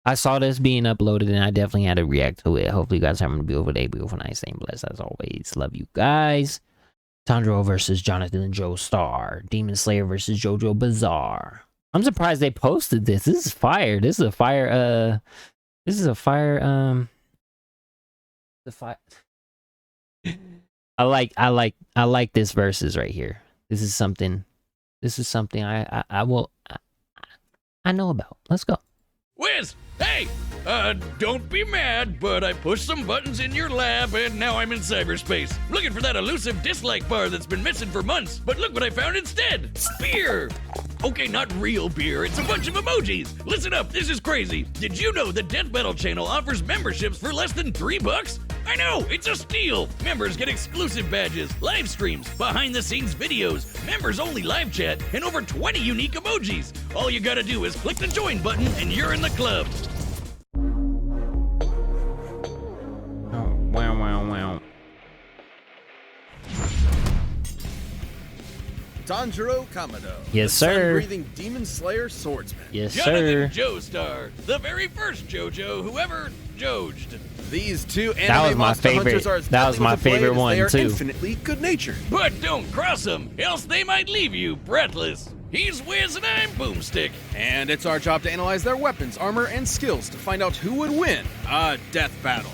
I saw this being uploaded and I definitely had to react to it. Hopefully you guys are having a beautiful day, beautiful night. Staying blessed as always. Love you guys. Tanjiro versus Jonathan Joestar. Demon Slayer versus JoJo Bizarre. I'm surprised they posted this. This is fire. This is a fire, the fire. I like this versus right here. This is something I know about. Let's go. Wiz, hey, don't be mad, but I pushed some buttons in your lab and now I'm in cyberspace. Looking for that elusive dislike bar that's been missing for months, but look what I found instead. Beer. Okay, not real beer, it's a bunch of emojis. Listen up, this is crazy. Did you know the DeathBattle channel offers memberships for less than $3? I know, it's a steal. Members get exclusive badges, live streams, behind-the-scenes videos, members-only live chat, and over 20 unique emojis. All you gotta do is click the join button and you're in the club. Oh, wow. Tanjiro Kamado. Yes, the sir. Sun-breathing demon slayer swordsman. Yes, Jonathan sir. Joestar, the very first JoJo who ever Jojed. These two That was anime my monster favorite. hunters are as That was deadly my with a blade favorite as one they are too. infinitely good-natured. But don't cross them, else they might leave you breathless. He's Wiz and I'm Boomstick. And it's our job to analyze their weapons, armor, and skills to find out who would win a death battle.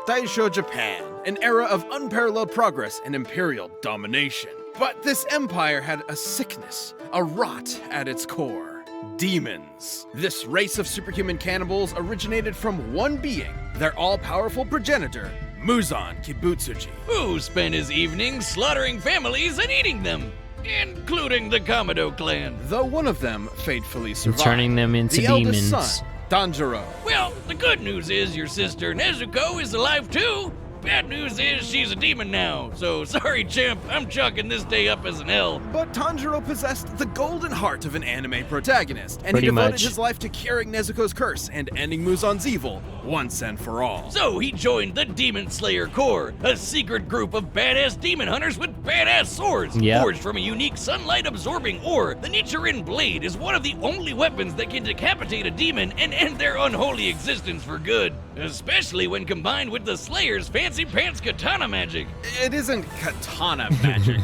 Taisho Japan, an era of unparalleled progress and imperial domination. But this empire had a sickness, a rot at its core. Demons. This race of superhuman cannibals originated from one being, their all-powerful progenitor, Muzan Kibutsuji. Who spent his evenings slaughtering families and eating them, including the Kamado clan. Though one of them fatefully survived. Turning them into the demons. eldest son, Tanjiro. Well, the good news is your sister Nezuko is alive too. Bad news is she's a demon now, so sorry champ, I'm chalking this day up as an L. But Tanjiro possessed the golden heart of an anime protagonist, and Pretty he devoted much. his life to curing Nezuko's curse and ending Muzan's evil once and for all. So he joined the Demon Slayer Corps, a secret group of badass demon hunters with badass swords. Yep. Forged from a unique sunlight-absorbing ore, the Nichiren Blade is one of the only weapons that can decapitate a demon and end their unholy existence for good. Especially when combined with the Slayer's fancy pants katana magic. It isn't katana magic.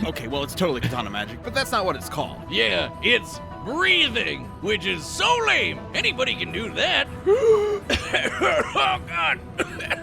Okay, well, it's totally katana magic, but that's not what it's called. Yeah, it's breathing, which is so lame. Anybody can do that. Oh god,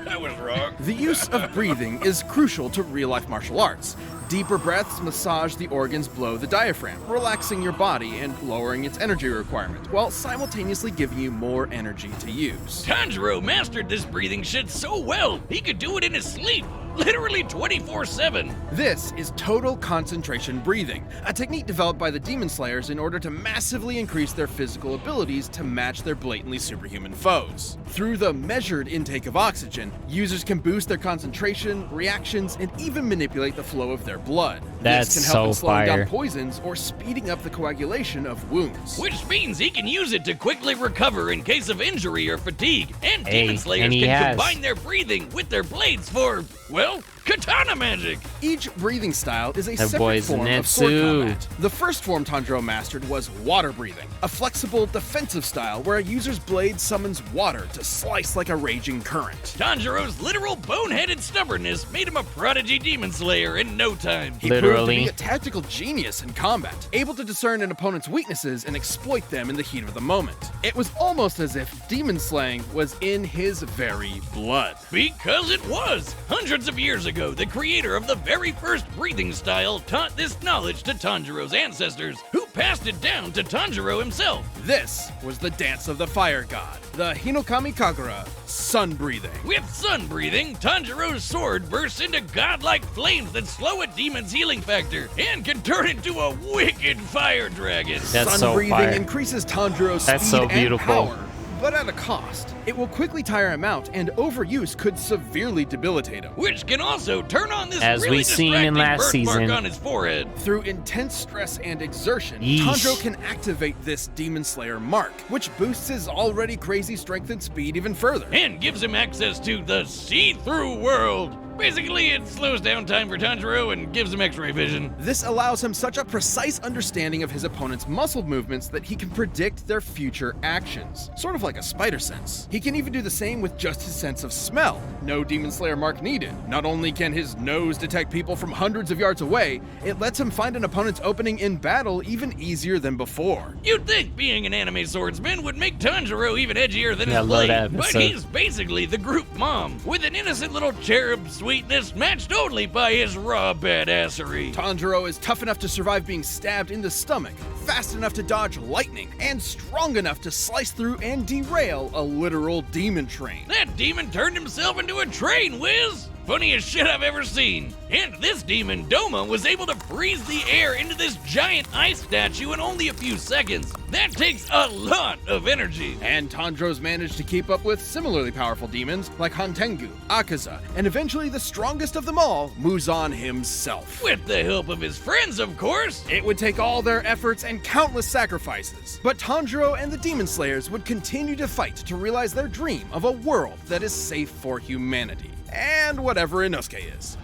I was wrong. The use of breathing is crucial to real-life martial arts. Deeper breaths massage the organs below the diaphragm, relaxing your body and lowering its energy requirement, while simultaneously giving you more energy to use. Tanjiro mastered this breathing shit so well, he could do it in his sleep. Literally 24/7. This is total concentration breathing, a technique developed by the Demon Slayers in order to massively increase their physical abilities to match their blatantly superhuman foes. Through the measured intake of oxygen, users can boost their concentration, reactions, and even manipulate the flow of their blood. That's this can help in so slowing fire. down poisons or speeding up the coagulation of wounds. Which means he can use it to quickly recover in case of injury or fatigue. And Hey, Demon Slayers and he can has. combine their breathing with their blades for, well, katana magic. Each breathing style is a That separate boy's form of sword Netsu. combat. The first form Tanjiro mastered was water breathing, a flexible defensive style where a user's blade summons water to slice like a raging current. Tanjiro's literal boneheaded stubbornness made him a prodigy demon slayer in no time. He proved Literally. to be a tactical genius in combat, able to discern an opponent's weaknesses and exploit them in the heat of the moment. It was almost as if demon slaying was in his very blood. Because it was! Hundreds of years ago, the creator of the very first breathing style taught this knowledge to Tanjiro's ancestors, who passed it down to Tanjiro himself. This was the dance of the fire god, the Hinokami Kagura, sun breathing. With sun breathing, Tanjiro's sword bursts into godlike flames that slow a demon's healing factor and can turn into a wicked fire dragon. That's Sun so breathing fire. increases Tanjiro's That's speed so and beautiful. power, but at a cost. It will quickly tire him out, and overuse could severely debilitate him. Which can also turn on this As really we've seen in distracting last birthmark season. on his forehead. Through intense stress and exertion, Yeesh. Tanjiro can activate this Demon Slayer mark, which boosts his already crazy strength and speed even further. And gives him access to the see-through world. Basically, it slows down time for Tanjiro and gives him x-ray vision. This allows him such a precise understanding of his opponent's muscle movements that he can predict their future actions, sort of like a spider sense. He can even do the same with just his sense of smell. No Demon Slayer mark needed. Not only can his nose detect people from hundreds of yards away, it lets him find an opponent's opening in battle even easier than before. You'd think being an anime swordsman would make Tanjiro even edgier than Yeah, I his love blade, that but episode. he's basically the group mom, with an innocent little cherub sweetness matched only by his raw badassery. Tanjiro is tough enough to survive being stabbed in the stomach, fast enough to dodge lightning, and strong enough to slice through and derail a literal demon train. That demon turned himself into a train, Wiz! Funniest shit I've ever seen. And this demon, Doma, was able to freeze the air into this giant ice statue in only a few seconds. That takes a lot of energy. And Tanjiro's managed to keep up with similarly powerful demons like Hantengu, Akaza, and eventually the strongest of them all, Muzan himself. With the help of his friends, of course. It would take all their efforts and countless sacrifices, but Tanjiro and the Demon Slayers would continue to fight to realize their dream of a world that is safe for humanity. And whatever Inosuke is.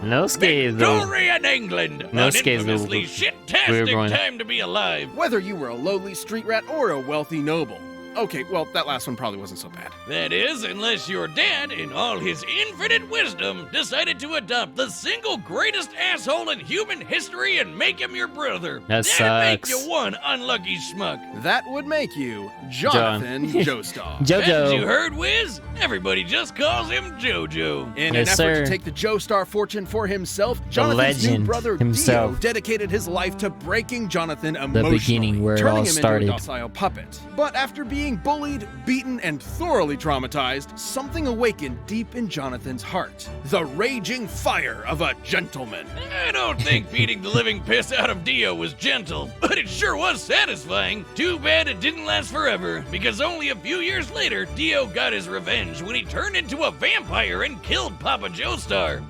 Inosuke is the Victoria in England! An Inosuke is the infamously weird shit-tastic one. time to be alive. Whether you were a lowly street rat or a wealthy noble. Okay, well, that last one probably wasn't so bad. That is, unless your dad, in all his infinite wisdom, decided to adopt the single greatest asshole in human history and make him your brother. That That'd sucks. make you one unlucky schmuck. That would make you Jonathan Joestar. Haven't you JoJo. heard, Wiz? Everybody just calls him JoJo. In Yes, an effort sir. to take the Joestar fortune for himself, Jonathan's new legend brother himself. Dio dedicated his life to breaking Jonathan emotionally, beginning where it turning all him started. into a docile puppet. But after being bullied, beaten, and thoroughly traumatized, something awakened deep in Jonathan's heart. The raging fire of a gentleman. I don't think beating the living piss out of Dio was gentle, but it sure was satisfying. Too bad it didn't last forever, because only a few years later, Dio got his revenge when he turned into a vampire and killed Papa Joestar.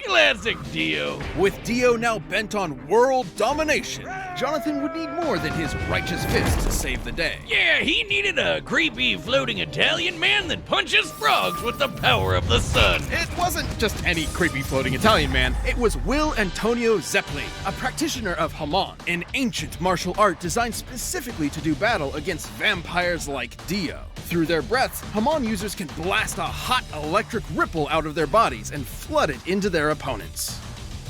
Classic Dio. With Dio now bent on world domination, Jonathan would need more than his righteous fist to save the day. Yeah, he needed a creepy floating Italian man that punches frogs with the power of the sun. It wasn't just any creepy floating Italian man, it was Will Antonio Zeppeli, a practitioner of Hamon, an ancient martial art designed specifically to do battle against vampires like Dio. Through their breaths, Hamon users can blast a hot electric ripple out of their bodies and flood it into their opponents.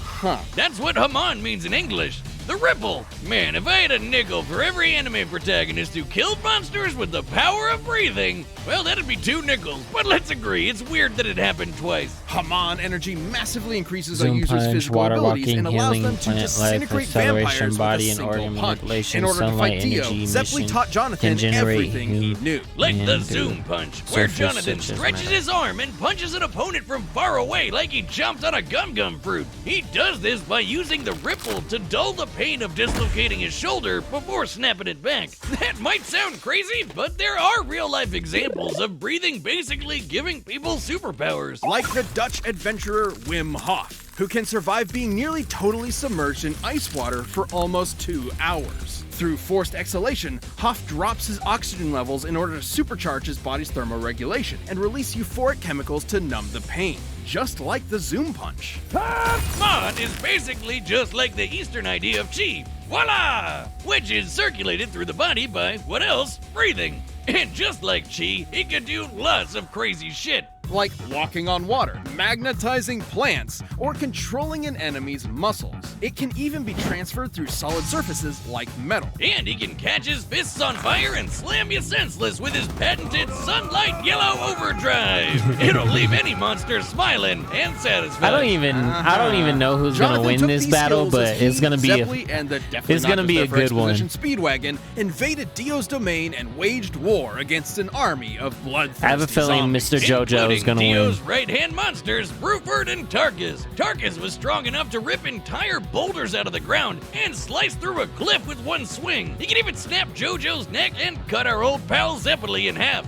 Huh. That's what Haman means in English. The ripple. Man, if I had a nickel for every anime protagonist who killed monsters with the power of breathing, well, that'd be 2 nickels. But let's agree, it's weird that it happened twice. Hamon energy massively increases a Zoom user's punch, physical water abilities walking, and allows healing, them to plant life, disintegrate acceleration, vampires body with a and single organ punch. manipulation, In order to sunlight, fight Dio, energy, Zeppeli mission, taught Jonathan can generate everything he heat. knew. Like the And Zoom punch, where surface Jonathan such as stretches metal. his arm and punches an opponent from far away like he jumped on a gum-gum fruit. He does this by using the ripple to dull the pain of dislocating his shoulder before snapping it back. That might sound crazy, but there are real-life examples of breathing basically giving people superpowers. Like the Dutch adventurer Wim Hof, who can survive being nearly totally submerged in ice water for almost 2 hours. Through forced exhalation, Hof drops his oxygen levels in order to supercharge his body's thermoregulation and release euphoric chemicals to numb the pain, just like the Zoom punch. Mod is basically just like the Eastern idea of chi. Voila! Which is circulated through the body by, what else? Breathing. And just like chi, it can do lots of crazy shit. Like walking on water, magnetizing plants, or controlling an enemy's muscles. It can even be transferred through solid surfaces like metal. And he can catch his fists on fire and slam you senseless with his patented Sunlight Yellow Overdrive. It'll leave any monster smiling and satisfied. I don't even know who's Jonathan gonna win took this these battle, skills as but it's he, gonna be a, Zeppeli, and the definitely it's not gonna just be there a for good one. exposition Speedwagon invaded Dio's domain and waged war against an army of bloodthirsty I have a feeling zombies. Mr. JoJo is gonna Dio's win. right-hand monsters, Bruford and Tarkus. Tarkus was strong enough to rip entire boulders out of the ground and slice through a cliff with one swing. He can even snap JoJo's neck and cut our old pal Zeppeli in half.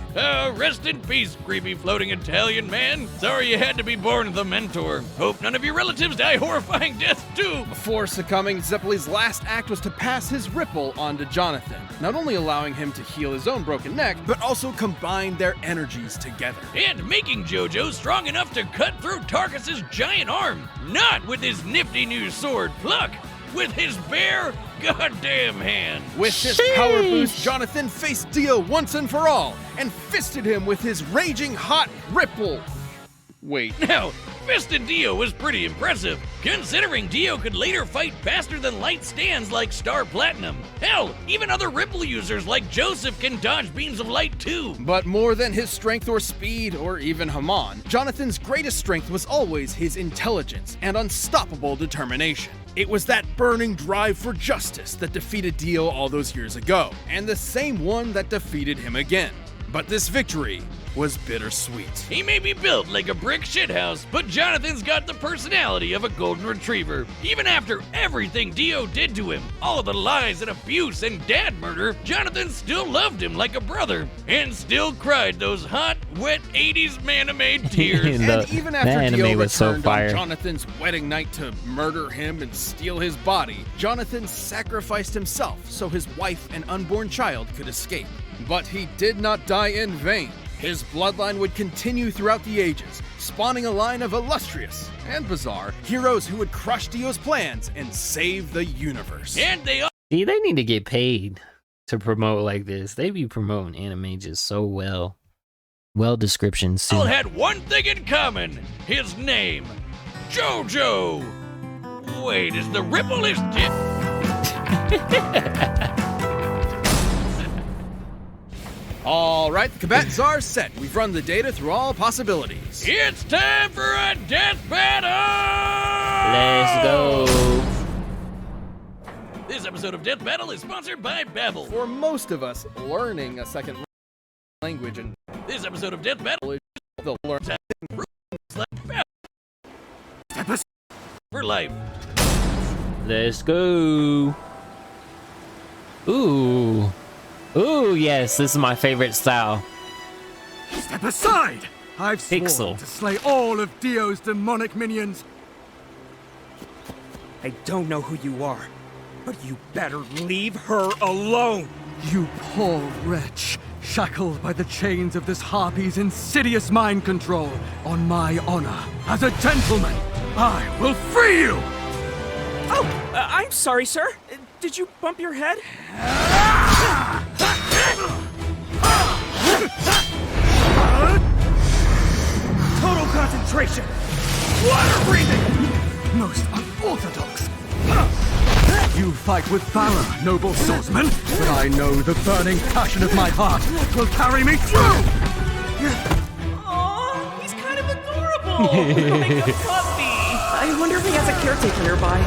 Rest in peace, creepy floating Italian man. Sorry you had to be born the mentor. Hope none of your relatives die horrifying deaths too. Before succumbing, Zeppeli's last act was to pass his ripple onto Jonathan, not only allowing him to heal his own broken neck, but also combine their energies together. And making find JoJo strong enough to cut through Tarkus's giant arm. Not with his nifty new sword Pluck, with his bare goddamn hand. With this power boost, Jonathan faced Dio once and for all and fisted him with his raging hot ripple. Wait. Now, Fisted Dio was pretty impressive, considering Dio could later fight faster than light stands like Star Platinum. Hell, even other Ripple users like Joseph can dodge beams of light too. But more than his strength or speed, or even Haman, Jonathan's greatest strength was always his intelligence and unstoppable determination. It was that burning drive for justice that defeated Dio all those years ago, and the same one that defeated him again. But this victory was bittersweet. He may be built like a brick shithouse, but Jonathan's got the personality of a golden retriever. Even after everything Dio did to him, all of the lies and abuse and dad murder, Jonathan still loved him like a brother, and still cried those hot, wet 80s man-made tears. And even after Dio was so returned fire. on Jonathan's wedding night to murder him and steal his body, Jonathan sacrificed himself so his wife and unborn child could escape. But he did not die in vain. His bloodline would continue throughout the ages, spawning a line of illustrious and bizarre heroes who would crush Dio's plans and save the universe. And they all See, they need to get paid to promote like this. They be promoting anime just so well. Well descriptions too. had one thing in common. His name, JoJo. Wait, is the Ripple his dick? All right, the Kabats are set. We've run the data through all possibilities. It's time for a death battle! Let's go. This episode of Death Battle is sponsored by Babbel. For most of us, learning a second language and This episode of Death Battle the learn is for life. Let's go. Ooh. Ooh, yes, this is my favorite style. Step aside! I've sworn Pixel. to slay all of Dio's demonic minions. I don't know who you are, but you better leave her alone! You poor wretch, shackled by the chains of this harpy's insidious mind control. On my honor, as a gentleman, I will free you! Oh, I'm sorry, sir. Did you bump your head? Total concentration! Water breathing! Most unorthodox. You fight with valor, noble swordsman, but I know the burning passion of my heart will carry me through! Aw, he's kind of adorable! Like a puppy! I wonder if he has a caretaker nearby.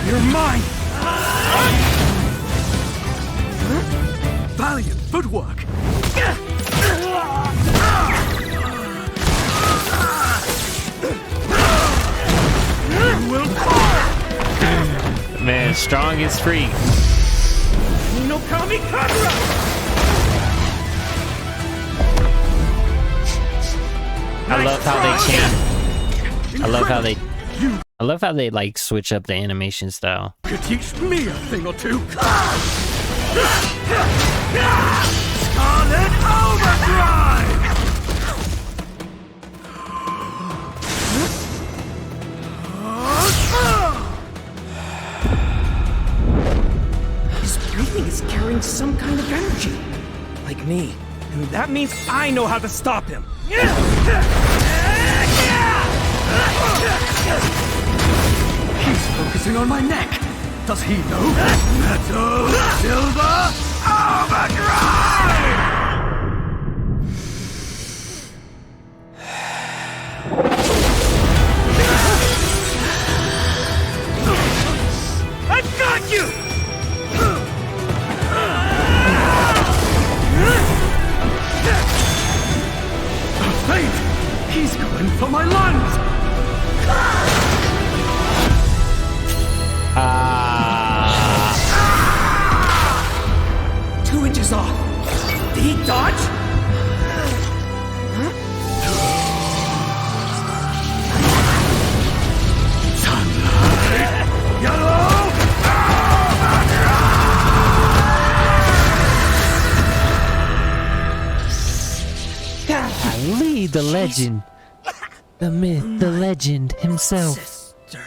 You're mine! Valiant footwork! You will fall! Man, strong is free. No kamikaze! I love how they chant. I love how they like switch up the animation style. Could teach me a thing or two. Scarlet Overdrive! His breathing is carrying some kind of energy. Like me. And that means I know how to stop him. He's focusing on my neck. Does he know? Metal Silver Overdrive! I've got you! Fate! He's going for my lungs! Two inches off. Did he dodge? Sunlight! Yellow the legend, the myth, the legend himself. Sister.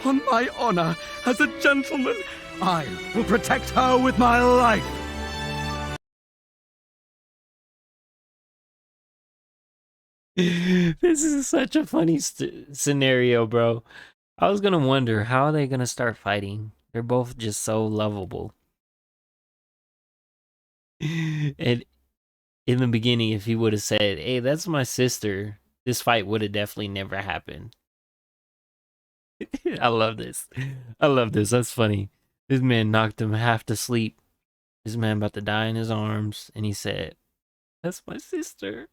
On my honor as a gentleman, I will protect her with my life. This is such a funny scenario, bro. I was gonna wonder, how are they gonna start fighting? They're both just so lovable. And in the beginning, if he would have said, "Hey, that's my sister," this fight would have definitely never happened. I love this. I love this. That's funny. This man knocked him half to sleep. This man about to die in his arms, and he said, "That's my sister."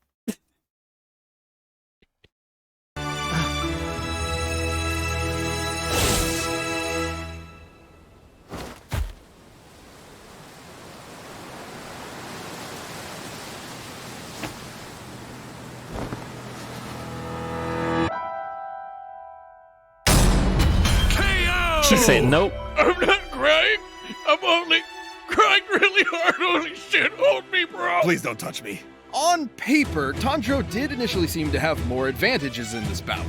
She said, "Nope." I'm not crying. I'm only crying really hard. Holy shit, hold me, bro. Please don't touch me. On paper, Tanjiro did initially seem to have more advantages in this bout.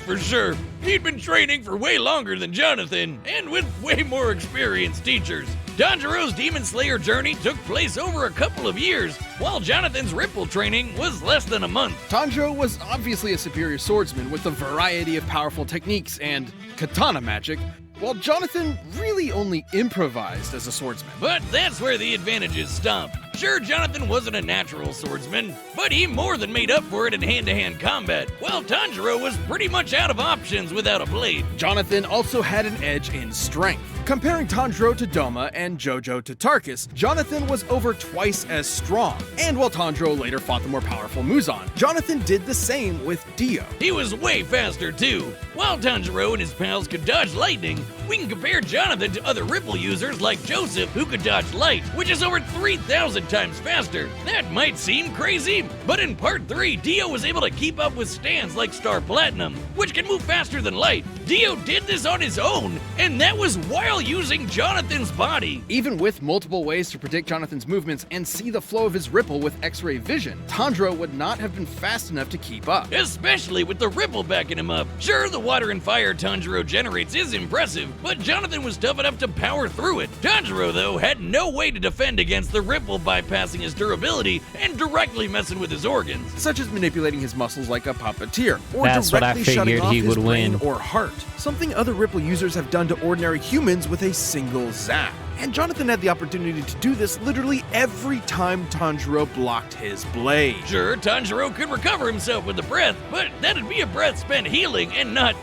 For sure. He'd been training for way longer than Jonathan, and with way more experienced teachers. Tanjiro's Demon Slayer journey took place over a couple of years, while Jonathan's Ripple training was less than a month. Tanjiro was obviously a superior swordsman with a variety of powerful techniques and katana magic, while Jonathan really only improvised as a swordsman. But that's where the advantages stop. Sure, Jonathan wasn't a natural swordsman, but he more than made up for it in hand-to-hand combat, while Tanjiro was pretty much out of options without a blade. Jonathan also had an edge in strength. Comparing Tanjiro to Doma and Jojo to Tarkus, Jonathan was over twice as strong. And while Tanjiro later fought the more powerful Muzan, Jonathan did the same with Dio. He was way faster too. While Tanjiro and his pals could dodge lightning, we can compare Jonathan to other Ripple users like Joseph, who could dodge light, which is over 3,000 times faster. That might seem crazy, but in Part 3, Dio was able to keep up with stands like Star Platinum, which can move faster than light. Dio did this on his own, and that was while using Jonathan's body. Even with multiple ways to predict Jonathan's movements and see the flow of his Ripple with X-ray vision, Tanjiro would not have been fast enough to keep up. Especially with the Ripple backing him up. Sure, the water and fire Tanjiro generates is impressive, but Jonathan was tough enough to power through it. Tanjiro, though, had no way to defend against the Ripple bypassing his durability and directly messing with his organs. Such as manipulating his muscles like a puppeteer, or That's what I directly shutting figured off he his would brain win. or heart. Something other Ripple users have done to ordinary humans with a single zap. And Jonathan had the opportunity to do this literally every time Tanjiro blocked his blade. Sure, Tanjiro could recover himself with a breath, but that'd be a breath spent healing and not,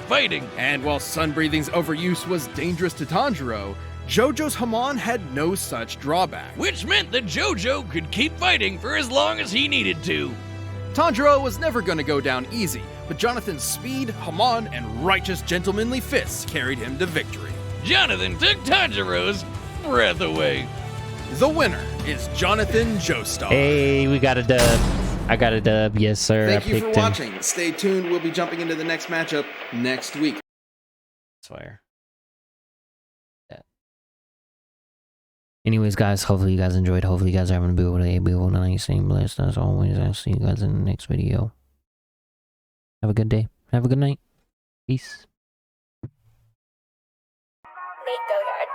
fighting. And while sun breathing's overuse was dangerous to Tanjiro, Jojo's Hamon had no such drawback. Which meant that Jojo could keep fighting for as long as he needed to. Tanjiro was never going to go down easy, but Jonathan's speed, Hamon, and righteous gentlemanly fists carried him to victory. Jonathan took Tanjiro's breath away. The winner is Jonathan Joestar. Hey, we got a dub. I got a dub. Yes, sir. Thank I you for picked him. watching. Stay tuned. We'll be jumping into the next matchup next week. Swear. Yeah. Anyways, guys, hopefully you guys enjoyed. Hopefully you guys are having a beautiful day, beautiful night. Staying blessed as always. I'll see you guys in the next video. Have a good day. Have a good night. Peace. Nate Gilliard.